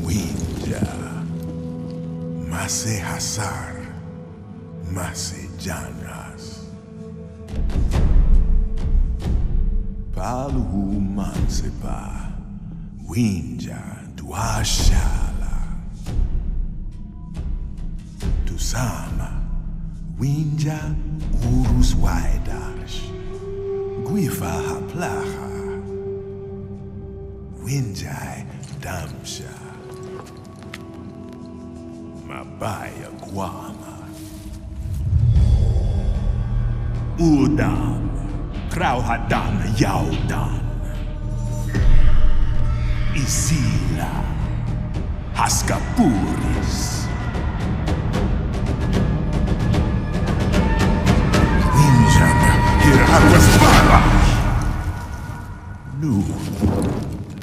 Winja, Mase Hasar, Mase Janas. Palu Mansepa, Winja Duashala. Tusama, Winja Urus Waidarsh, Guifa Haplaha, Winjai Damsha. Mabaya Guama Udam Krauhadan Yaudan Isila Haskapuris Winjan Hirakwasbara Nu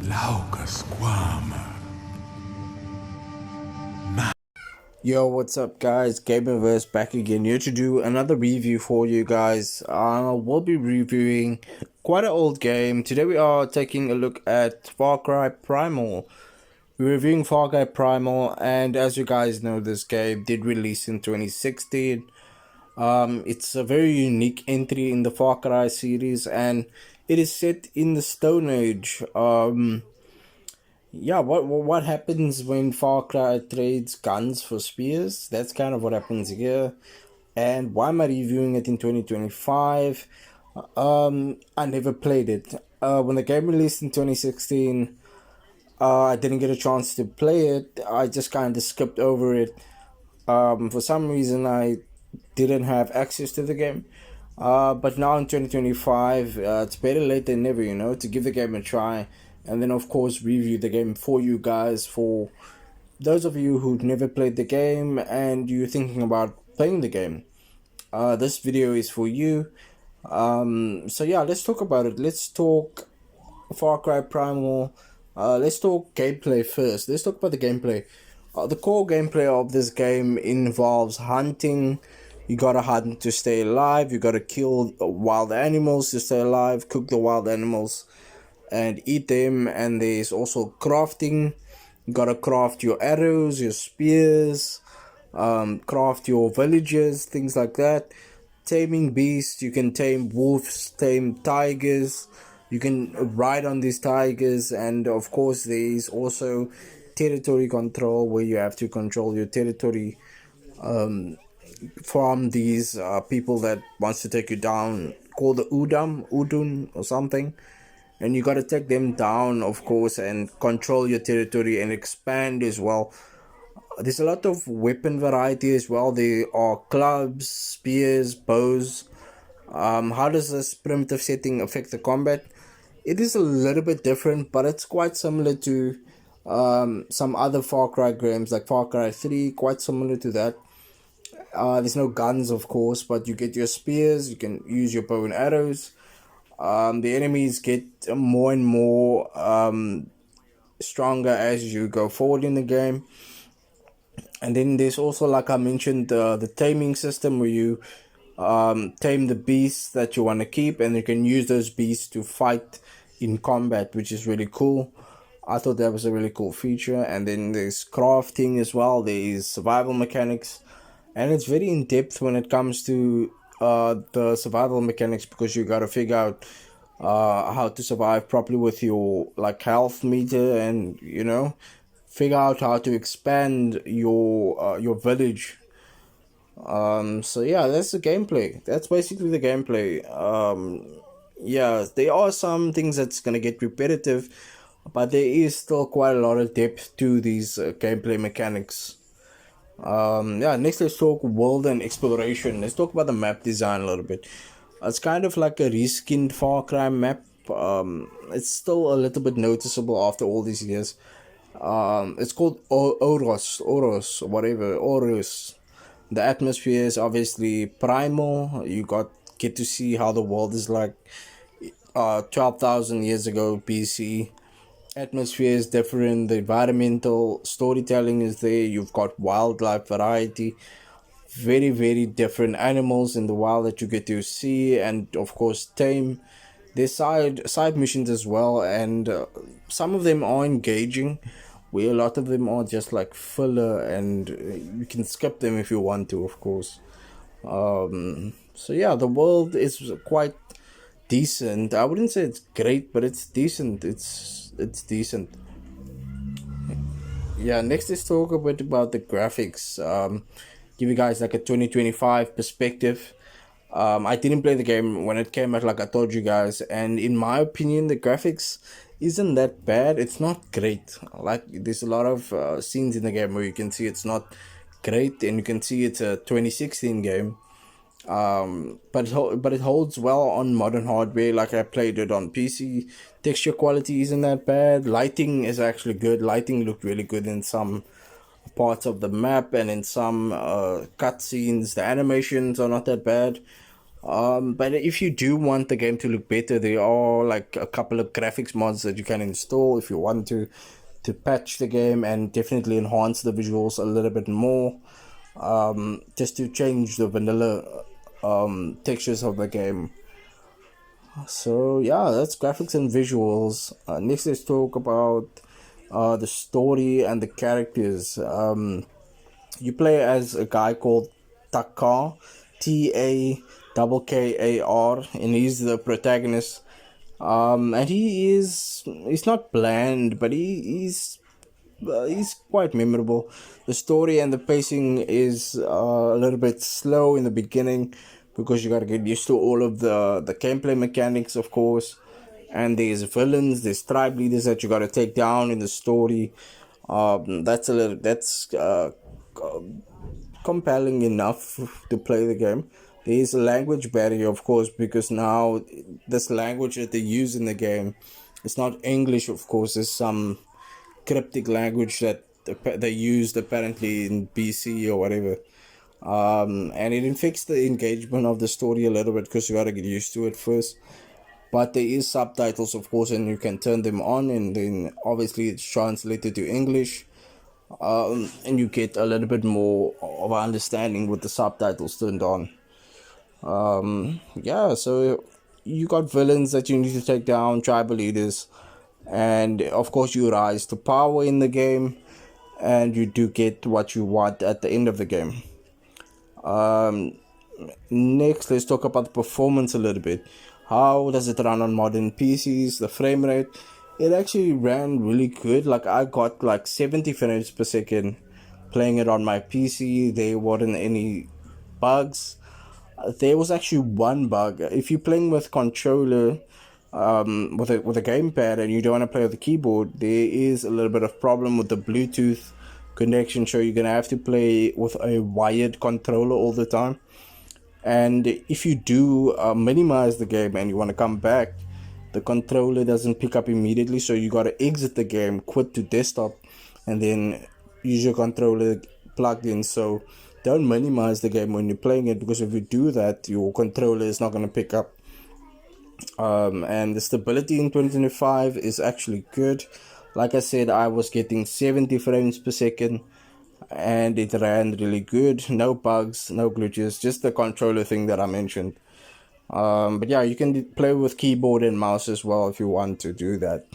Laukas Guama. Yo, what's up guys, Gamerverse back again here to do another review for you guys. We'll be reviewing quite an old game. Today we are taking a look at Far Cry Primal. We're reviewing Far Cry Primal, and as you guys know, this game did release in 2016. It's a very unique entry in the Far Cry series, and it is set in the Stone Age. Yeah, what happens when Far Cry trades guns for spears? That's kind of what happens here. And why am I reviewing it in 2025? I never played it. When the game released in 2016, I didn't get a chance to play it. I just kind of skipped over it. For some reason, I didn't have access to the game. But now in 2025, it's better late than never, to give the game a try. And then, of course, review the game for you guys. For those of you who've never played the game and you're thinking about playing the game, this video is for you. So yeah, let's talk about it. Let's talk Far Cry Primal. Let's talk gameplay first. Let's talk about the gameplay. The core gameplay of this game involves hunting. You gotta hunt to stay alive. You gotta kill wild animals to stay alive. Cook the wild animals and eat them. And there's also crafting. You gotta craft your arrows, your spears, craft your villages, things like that. Taming beasts. You can tame wolves, tame tigers. You can ride on these tigers, and of course there's also territory control, where you have to control your territory from these people that wants to take you down, called the Udun or something. And you got to take them down, of course, and control your territory and expand as well. There's a lot of weapon variety as well. There are clubs, spears, bows. How does this primitive setting affect the combat? It is a little bit different, but it's quite similar to some other Far Cry games, like Far Cry 3, quite similar to that. There's no guns, of course, but you get your spears, you can use your bow and arrows. The enemies get more and more stronger as you go forward in the game. And then there's also, like I mentioned, the taming system, where you tame the beasts that you want to keep, and you can use those beasts to fight in combat, which is really cool. I thought that was a really cool feature. And then there's crafting as well. There's survival mechanics, and it's very in depth when it comes to the survival mechanics, because you got to figure out how to survive properly with your health meter, and figure out how to expand your village. So yeah, that's the gameplay. That's basically the gameplay. Yeah, there are some things that's gonna get repetitive, but there is still quite a lot of depth to these gameplay mechanics. Yeah, next let's talk world and exploration. Let's talk about the map design a little bit. It's kind of like a reskinned Far Cry map. It's still a little bit noticeable after all these years. It's called Oros, whatever, Oros. The atmosphere is obviously primal. You get to see how the world is like 12,000 years ago BC. Atmosphere is different. The environmental storytelling is there. You've got wildlife variety. very different animals in the wild that you get to see and of course tame. There's side missions as well, and some of them are engaging, where a lot of them are just like filler, and you can skip them if you want to, of course. So yeah, the world is quite decent. I wouldn't say it's great, but it's decent. It's decent. Yeah, next let's talk a bit about the graphics. Give you guys like a 2025 perspective. I didn't play the game when it came out, like I told you guys, and in my opinion, the graphics isn't that bad. It's not great. Like there's a lot of scenes in the game where you can see it's not great, and you can see it's a 2016 game. But it holds well on modern hardware. Like I played it on PC. Texture quality isn't that bad. Lighting is actually good. Lighting looked really good in some parts of the map, and in some cutscenes the animations are not that bad. But if you do want the game to look better, there are like a couple of graphics mods that you can install if you want to patch the game and definitely enhance the visuals a little bit more, just to change the vanilla textures of the game. So yeah, that's graphics and visuals. Next, let's talk about the story and the characters. You play as a guy called Takar, Takkar, and he's the protagonist. And he's not bland, but he's quite memorable. The story and the pacing is a little bit slow in the beginning because you gotta get used to all of the gameplay mechanics, of course. And there's villains, there's tribe leaders that you gotta take down in the story. That's compelling enough to play the game. There is a language barrier, of course, because now this language that they use in the game, it's not English, of course. There's some cryptic language that they used apparently in BC or whatever. And it affects the engagement of the story a little bit because you gotta get used to it first. But there is subtitles, of course, and you can turn them on, and then obviously it's translated to English. And you get a little bit more of an understanding with the subtitles turned on. Yeah, so you got villains that you need to take down, tribal leaders, and of course you rise to power in the game, and you do get what you want at the end of the game. Next, let's talk about the performance a little bit. How does it run on modern PCs? The frame rate, it actually ran really good. Like I got like 70 frames per second playing it on my PC. There weren't any bugs. There was actually one bug. If you're playing with controller, with a gamepad, and you don't want to play with the keyboard, there is a little bit of problem with the Bluetooth connection. So you're gonna have to play with a wired controller all the time. And if you do minimize the game and you want to come back, the controller doesn't pick up immediately, so you got to exit the game, quit to desktop, and then use your controller plugged in. So don't minimize the game when you're playing it, because if you do that, your controller is not going to pick up. And the stability in 2025 is actually good. Like I said, I was getting 70 frames per second, and it ran really good. No bugs, no glitches, just the controller thing that I mentioned. But yeah, you can play with keyboard and mouse as well if you want to do that.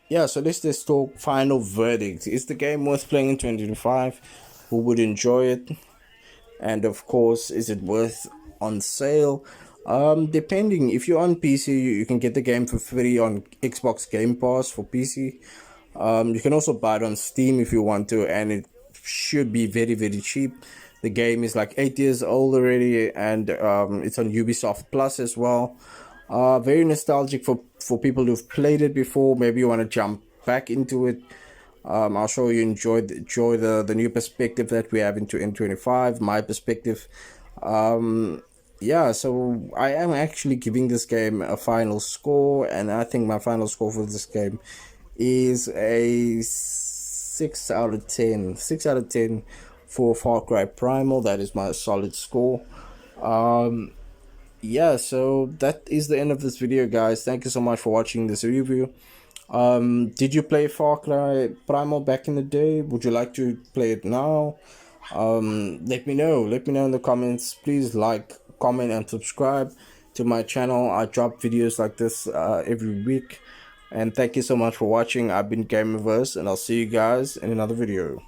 Yeah, so let's just talk final verdict. Is the game worth playing in 2025? Who would enjoy it? And of course, is it worth on sale? Depending. If you're on PC, you can get the game for free on Xbox Game Pass for PC. You can also buy it on Steam if you want to, and it should be very cheap. The game is like 8 years old already, and it's on Ubisoft Plus as well. Very nostalgic for people who've played it before. Maybe you want to jump back into it. I'll show you enjoy the new perspective that we have into N25. My perspective. Yeah, so I am actually giving this game a final score, and I think my final score for this game is a 6 out of 10. 6 out of 10 for Far Cry Primal. That is my solid score. Yeah, so that is the end of this video, guys. Thank you so much for watching this review. Did you play Far Cry Primal back in the day? Would you like to play it now? Let me know. Let me know in the comments. Please like, comment, and subscribe to my channel. I drop videos like this every week. And thank you so much for watching. I've been Gamerverse, and I'll see you guys in another video.